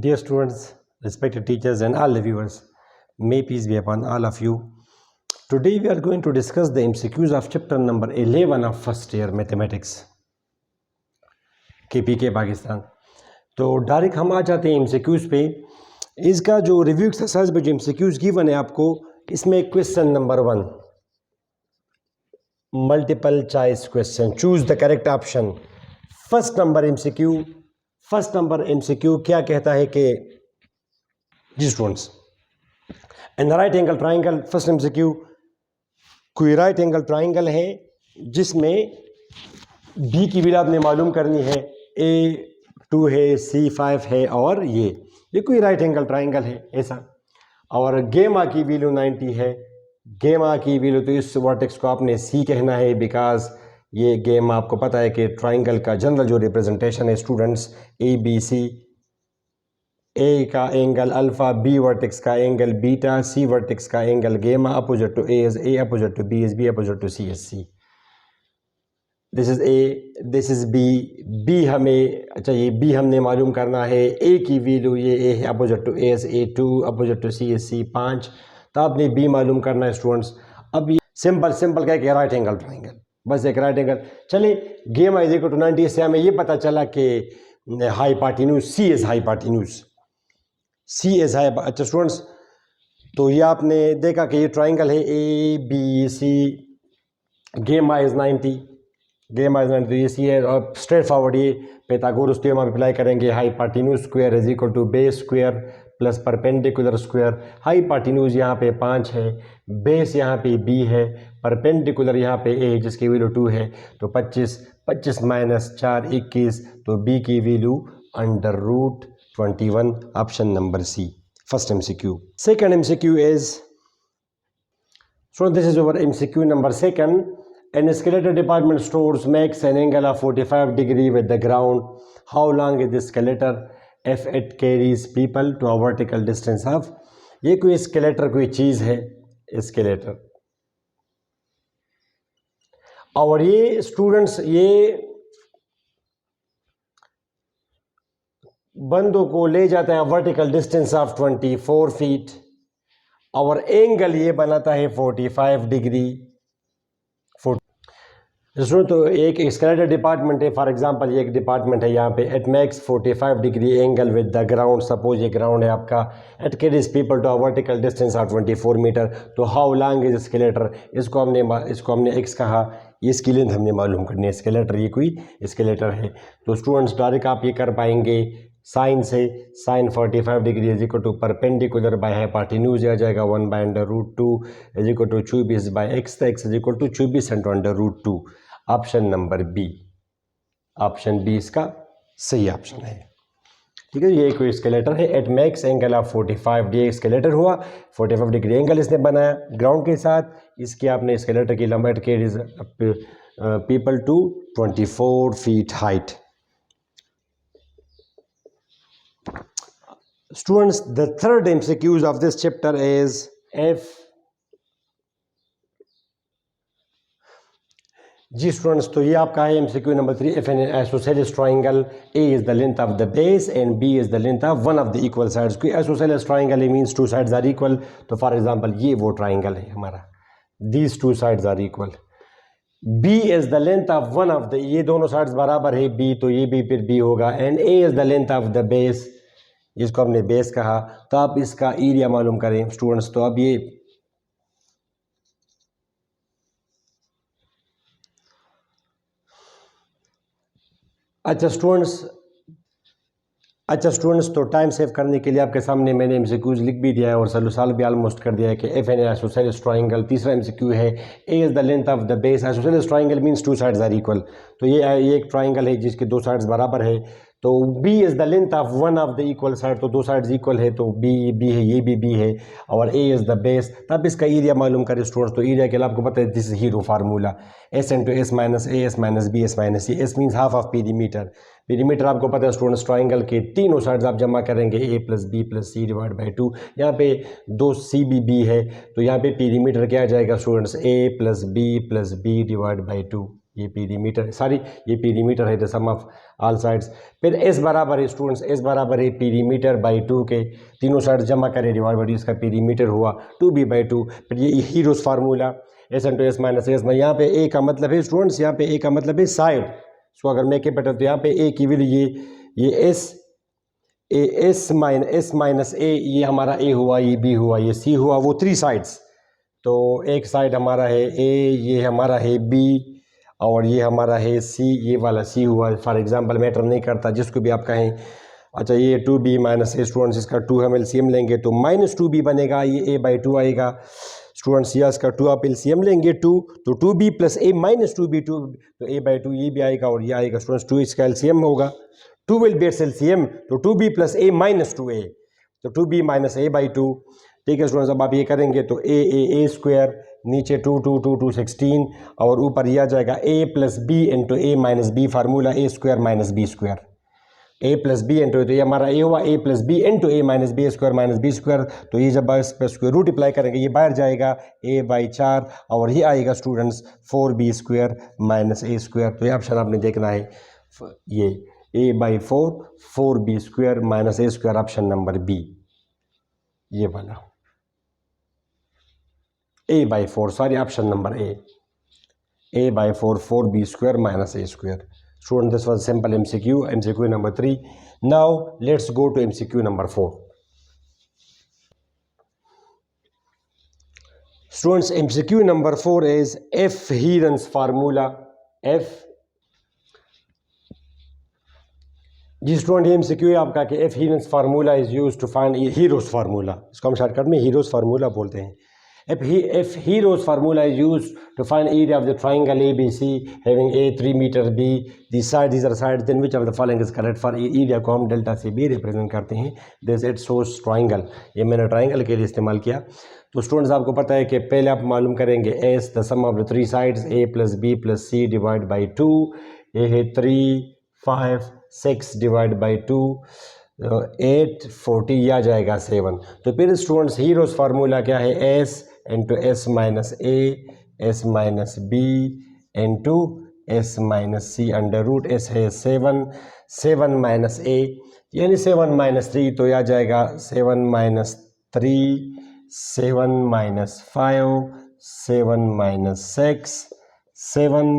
Dear students, respected teachers and all the viewers, may peace be upon all of you. Today we are going to discuss the MCQs of chapter number 11 of first year mathematics, KPK Pakistan. तो direct हम आ जाते हैं MCQs पे। इसका जो review exercise में जो MCQs given है आपको, इसमें question number 1 multiple choice question, choose the correct option. First number MCQ क्या कहता है कि जी students, in right angle triangle, first MCQ, कोई राइट एंगल ट्राइंगल है जिसमें बी की वैल्यू आपने मालूम करनी है, A2 है, C5 है और ये कोई राइट एंगल ट्राइंगल है ऐसा, और गेमा की वैल्यू 90 है। गेमा की वैल्यू, तो इस वर्टेक्स को आपने C कहना है, बिकॉज ये गेम आपको पता है कि ट्राइंगल का जनरल जो रिप्रेजेंटेशन है स्टूडेंट्स, ABC, ए का एंगल अल्फा, बी वर्टेक्स का एंगल बीटा, सी वर्टेक्स का angle gamma, opposite to A is A, opposite to B is B, opposite to C is C. This is A, this is B. B हमें, अच्छा ये B हमने मालूम करना है, ए की वैल्यू ये ए है, opposite to A is A2, opposite to C is C 5। तो आपने बी मालूम करना है स्टूडेंट्स। अब ये सिंपल क्या कि राइट एंगल ट्राइंगल, बस एक राइट एंगल। चलिए गेमा इज इक्वल टू 90 से हमें ये पता चला कि hypotenuse C is hypotenuse, C is high. अच्छा स्टूडेंट्स, तो ये आपने देखा कि ये ट्राइंगल है ABC, गेमा इज 90, तो ये सी है। और स्ट्रेट फॉरवर्ड ये पाइथागोरस थ्योरम हम अप्लाई करेंगे, hypotenuse square is equal to base square plus perpendicular square. Hypotenuse यहाँ पे 5 है, बेस यहाँ पे B है, परपेंडिकुलर यहाँ पे A जिसकी वैल्यू 2 है, तो 25 माइनस 4 21, तो B की value √21, option number C, first MCQ। Second MCQ is, so this is our MCQ number 2. An escalator department stores makes an angle of 45 degree with the ground. How long is the escalator? If it carries people to a vertical distance of, ये कोई escalator कोई चीज़ है, escalator, और ये students ये बंदों को ले जाता है वर्टिकल डिस्टेंस ऑफ 24 फीट, और एंगल ये बनाता है 45 डिग्री। तो एक एस्केलेटर डिपार्टमेंट है, फॉर एग्जांपल ये एक डिपार्टमेंट है, यहाँ पे it makes 45 degree angle with the ground. Suppose ये ग्राउंड है आपका, it carries people to a vertical distance of 24 metre. तो हाउ लॉन्ग इज एस्केलेटर, इसको हमने x कहा, इसकी लेंथ हमने मालूम करनी है। एस्केलेटर ये कोई एस्केलेटर है। तो स्टूडेंट्स डायरेक्ट आप ये कर पाएंगे साइन से, sine 45 degree is equal to perpendicular by hypotenuse आ जाएगा 1/√2 is equal to 24 by x, तो x is equal to 24 √2, option number B। Option B इसका सही ऑप्शन है, ठीक है। ये कोई स्केलेटर है, it makes angle of 45 degree, skeletal हुआ 45 डिग्री एंगल इसने बनाया ग्राउंड के साथ। इसकी आपने स्केलेटर की लंबाई carries people to 24 feet height. Students, the third MCQs of this chapter is F। जी स्टूडेंट्स, तो ये आपका है MCQ नंबर 3। If an isosceles triangle A is the length of the base and B is the length of one of the equal sides. कोई isosceles triangle it means two sides are equal. तो for example ये वो triangle है हमारा, these two sides are equal. B is the length of one of the, ये दोनों sides बराबर है B, तो ये भी फिर B होगा। And A is the length of the base, जिसको हमने बेस कहा। तो आप इसका एरिया मालूम करें स्टूडेंट्स। तो अब ये अच्छा स्टूडेंट्स, तो टाइम सेव करने के लिए आपके सामने मैंने MCQs लिख भी दिया है और सॉल्व भी ऑलमोस्ट कर दिया है कि इफ एन आइसोसेलेस ट्राइंगल, तीसरा MCQ है A is the length of the base. Isosceles triangle means two sides are equal. तो ये एक ट्राइंगल है जिसके दो साइड्स बराबर है। तो B is the length of one of the equal side, तो दो साइड्स इक्वल है, तो B है, ये भी B है, और A इज द बेस। तब इसका एरिया मालूम करें स्टूडेंट्स। तो एरिया के लिए आपको पता है this is hero formula, S into S minus A, S minus B, S minus C। S means half of perimeter. Perimeter आपको पता है स्टूडेंट्स, ट्राइंगल के तीनों साइड्स आप जमा करेंगे A plus B plus C divide by 2। यहाँ पे 2C भी B है, तो यहाँ पे पीरीमीटर क्या आ जाएगा students, A plus B divide by 2। ये पीरीमीटर, सॉरी ये पीरीमीटर है the sum of all sides. फिर एस बराबर है स्टूडेंट्स, एस बराबर है पीरीमीटर बाई 2 के, तीनों साइड जमा करें डिवाइड बाई इसका पीरीमीटर हुआ 2b/2। फिर ये heroes formula S into S minus S में, यहाँ पे ए का मतलब है स्टूडेंट्स, यहाँ पे ए का मतलब है साइड, इसको अगर मैं के बेटर तो यहाँ पे ए की वैल्यू ये एस माइनस ए, ये हमारा ए हुआ, ये बी हुआ, ये सी हुआ, वो 3 साइड्स। तो एक साइड हमारा है ए, ये हमारा है बी, और ये हमारा है सी, ये वाला सी हुआ। फॉर एग्जांपल मैटर नहीं करता, जिसको भी आप कहें। अच्छा ये 2b माइनस ए स्टूडेंट्स, इसका 2 हम एलसीएम लेंगे तो -2b बनेगा, ये a/2 आएगा स्टूडेंट्स। या इसका 2 आप एलसीएम लेंगे 2, तो 2b plus a minus 2b, 2 तो a/2 ये भी आएगा और ये आएगा स्टूडेंट्स। 2 इसका एलसीएम होगा, 2 विल बी इट्स एलसीएम, तो 2b plus a minus 2a, तो 2b माइनस a/2। ठीक है स्टूडेंट्स, अब आप ये करेंगे तो a स्क्वायर, नीचे 2 16, और ऊपर यह आ जाएगा a plus B into A minus B, formula a square minus B square, a plus B into, तो ये हमारा a हुआ a plus B into A minus B square minus B square. तो ये जब इस पर स्क्वायर रूट अप्लाई करेंगे ये बाहर जाएगा a/4, और ये आएगा students 4b square minus a square. तो ये ऑप्शन आपने देखना है, ये a/4 4b square minus a square, option number B, ये वाला a/4, sorry option number a/4 4b square minus a square. Student, this was simple MCQ number 3. Now let's go to MCQ number 4. Students, MCQ number 4 is F Heron's formula. F, ji student ये MCQ है आपका कि F Heron's formula is used to find Hero's formula, इसको हम shortcut में Hero's formula बोलते हैं। If Hero's formula is used to find area of the triangle ABC having A 3 meter, B these are sides, then which of the following is correct? For area को हम delta से B represent करते हैं, this it shows triangle, ये मैंने triangle के लिए इस्तेमाल किया। तो स्टूडेंट्स आपको पता है कि पहले आप मालूम करेंगे S the sum of the 3 sides A plus B plus C divided by 2, ये है 3 5 6 divided by 2 8 40, यह आ जाएगा 7। तो फिर स्टूडेंट्स हीरोज फार्मूला क्या है? S into S minus A S minus B into S minus C under root, S है 7 माइनस ए यानी 7 माइनस 3, तो यह आ जाएगा 7 माइनस 3 7 माइनस 5 7 माइनस 6 7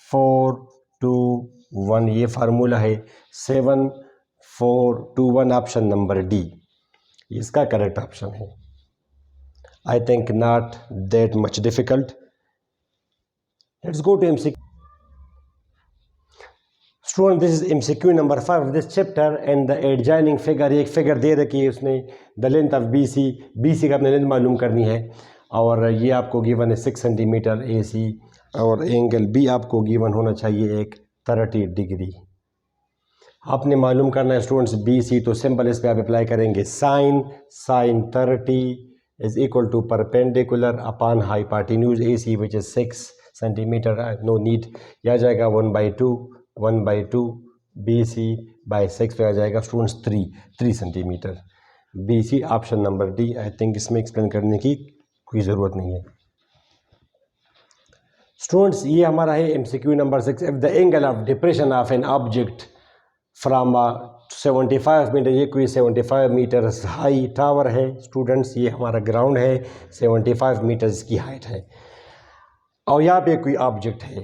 4 2 1, ये फार्मूला है 7 4 2 1, ऑप्शन नंबर डी इसका करेक्ट ऑप्शन है। I think not that much difficult. Let's go to MCQ. Student, this is MCQ number 5 of this chapter, and the adjoining figure, एक figure दे रखी है उसने, the length of BC का अपने length मालूम करनी है, और ये आपको गिवन है 6 सेंटीमीटर AC, और एंगल B आपको गिवन होना चाहिए एक 30 डिग्री। आपने मालूम करना है स्टूडेंट्स BC, तो सिंपल इस पर आप अप्लाई करेंगे sin 30 is equal to perpendicular upon hypotenuse AC which is 6 centimeter, no need, यह आ जाएगा 1/2 BC by 6 पे आ जाएगा students 3 centimetre BC, option number D. I think इसमें एक्सप्लेन करने की कोई ज़रूरत नहीं है स्टूडेंट्स। ये हमारा है MCQ number 6, if the angle of depression of an object from 75 metre, ये कोई 75 मीटर हाई टावर है स्टूडेंट्स, ये हमारा ग्राउंड है, 75 मीटर्स की हाइट है, और यहाँ पे कोई ऑब्जेक्ट है।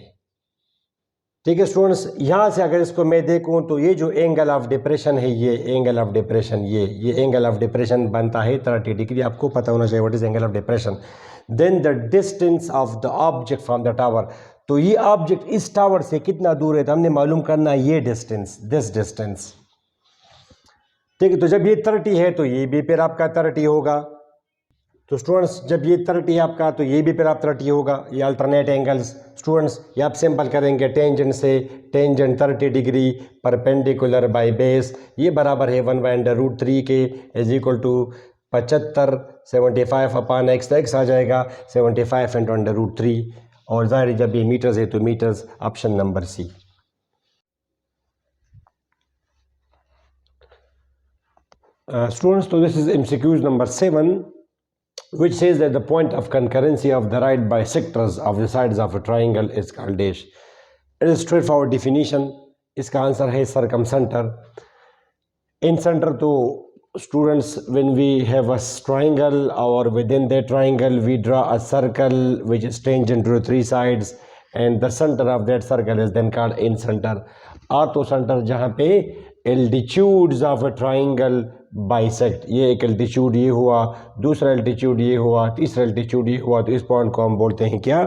ठीक है स्टूडेंट्स, यहाँ से अगर इसको मैं देखूँ तो ये जो एंगल ऑफ डिप्रेशन है, ये एंगल ऑफ डिप्रेशन, ये एंगल ऑफ डिप्रेशन बनता है 30 डिग्री, आपको पता होना चाहिए what is angle of depression. Then the distance of the object from the tower, तो ये ऑब्जेक्ट इस टावर से कितना दूर है, तो हमने मालूम करना है ये डिस्टेंस, दिस डिस्टेंस। ठीक है, तो जब ये 30 है तो ये भी फिर आपका 30 होगा, तो स्टूडेंट्स जब ये 30 है आपका तो ये भी फिर आप 30 होगा, ये अल्टरनेट एंगल्स स्टूडेंट्स। ये आप सिंपल करेंगे टेंजेंट से, tangent 30 degree perpendicular by base, ये बराबर है 1/√3 के, is equal to 75 75 upon x, x आ जाएगा 75 इंटू √3, और ज़ाहिर जब ये मीटर्स है तो metres, option number C. Students, so this is MCQs number 7, which says that the point of concurrency of the right bisectors of the sides of a triangle is called dash. It is straight forward definition, इसका answer है सरकमसेंटर। इन centre तो students, when we have a triangle or within that triangle we draw a circle which is tangent to the three sides and the center of that circle is then called in center। Ortho centre जहाँ पे altitudes of a triangle bisect, ये एक altitude ये हुआ, दूसरा altitude ये हुआ, तीसरा एल्टीट्यूड ये हुआ, तो इस पॉइंट को हम बोलते हैं क्या,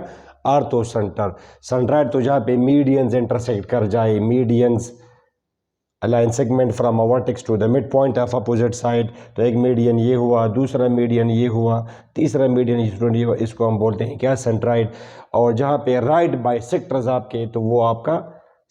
आर्थो सेंटर। सेंट्राइड तो जहाँ पे मीडियंस इंटरसेक्ट कर जाए, medians a line segment from a vertex to the mid point of opposite side, तो एक मीडियन ये हुआ, दूसरा मीडियन ये हुआ, तीसरा मीडियन ये हुआ, इसको हम बोलते हैं क्या, सेंट्राइड। और जहाँ पे राइट बाइसेक्टर्स आपके, तो वो आपका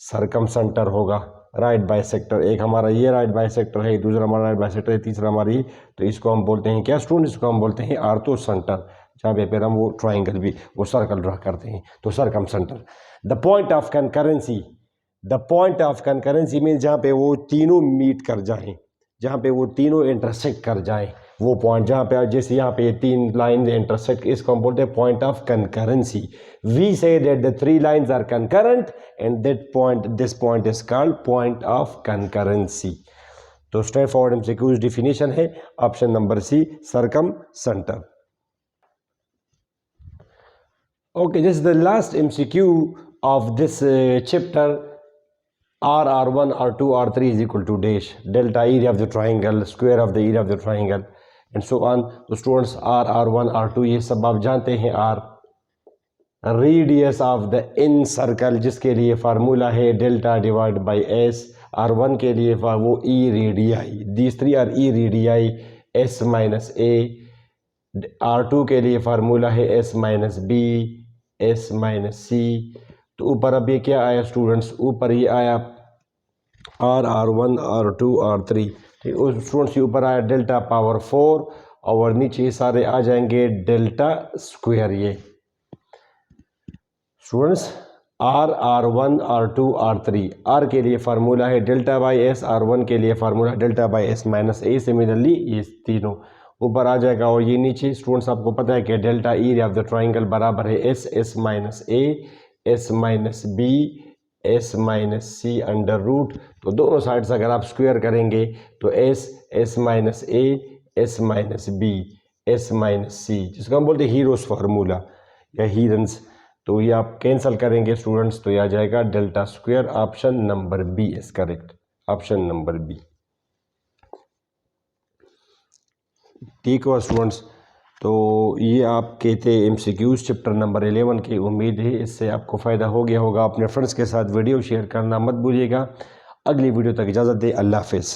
सरकमसेंटर होगा। राइट बाइसेक्टर, एक हमारा ये राइट बाइसेक्टर है, दूसरा हमारा राइट बाइसेक्टर है, तीसरा हमारी, तो इसको हम बोलते हैं क्या स्टूडेंट, इसको हम बोलते हैं आर्थो सेंटर, जहाँ पे फिर हम वो ट्राइंगल भी वो सर्कल ड्रा करते हैं, तो circumcentre. The point of concurrency, the point of concurrency mean जहाँ पे वो तीनों मीट कर जाएं, जहाँ पे वो तीनों इंटरसेक्ट कर जाएं, वो पॉइंट जहाँ पे, जैसे यहाँ पे तीन लाइन इंटरसेक्ट, इसको हम बोलते हैं point of concurrency. We say that the three lines are concurrent and that point, this point is called point of concurrency. तो स्ट्रेट फॉरवर्ड एमसीक्यूज डिफिनीशन है option number C, circumcentre. Okay, this is the last MCQ of this chapter. R1, R2, R3 is equal to dash, delta area of the triangle, square of the area of the triangle and so on। तो students R1, R2 ये सब आप जानते हैं। R radius of the in circle, जिसके लिए formula है delta divide by S. R1 के लिए वो e radii, these three are e radii, S minus A. R2 के लिए फार्मूला है S minus B, S minus C. तो ऊपर अब ये क्या आया स्टूडेंट्स, ऊपर ये आया R1, R2, R3, ठीक। उस स्टूडेंट्स के ऊपर आया डेल्टा पावर 4 और नीचे सारे आ जाएंगे डेल्टा स्क्वायर। ये students R1, R2, R3, R के लिए फार्मूला है डेल्टा बाई एस, R1 के लिए formula delta by S minus A. Similarly ये तीनों ऊपर आ जाएगा और ये नीचे स्टूडेंट्स आपको पता है कि delta area of the triangle बराबर है S, S minus A, S minus B, S minus C under root. तो दोनों साइड्स अगर आप स्क्वायर करेंगे तो S, S minus A, S minus B, S minus C, जिसको हम बोलते हैं हीरोस फार्मूला या हीरन्स। तो ये आप कैंसिल करेंगे स्टूडेंट्स, तो ये आ जाएगा delta square. Option number B is correct, option number B. ठीक हुआ स्टूडेंट्स। तो ये आपके थे एमसीक्यूज चैप्टर नंबर 11 की। उम्मीद है इससे आपको फ़ायदा हो गया होगा। अपने फ्रेंड्स के साथ वीडियो शेयर करना मत भूलिएगा। अगली वीडियो तक इजाज़त दें। अल्लाह हाफिज़।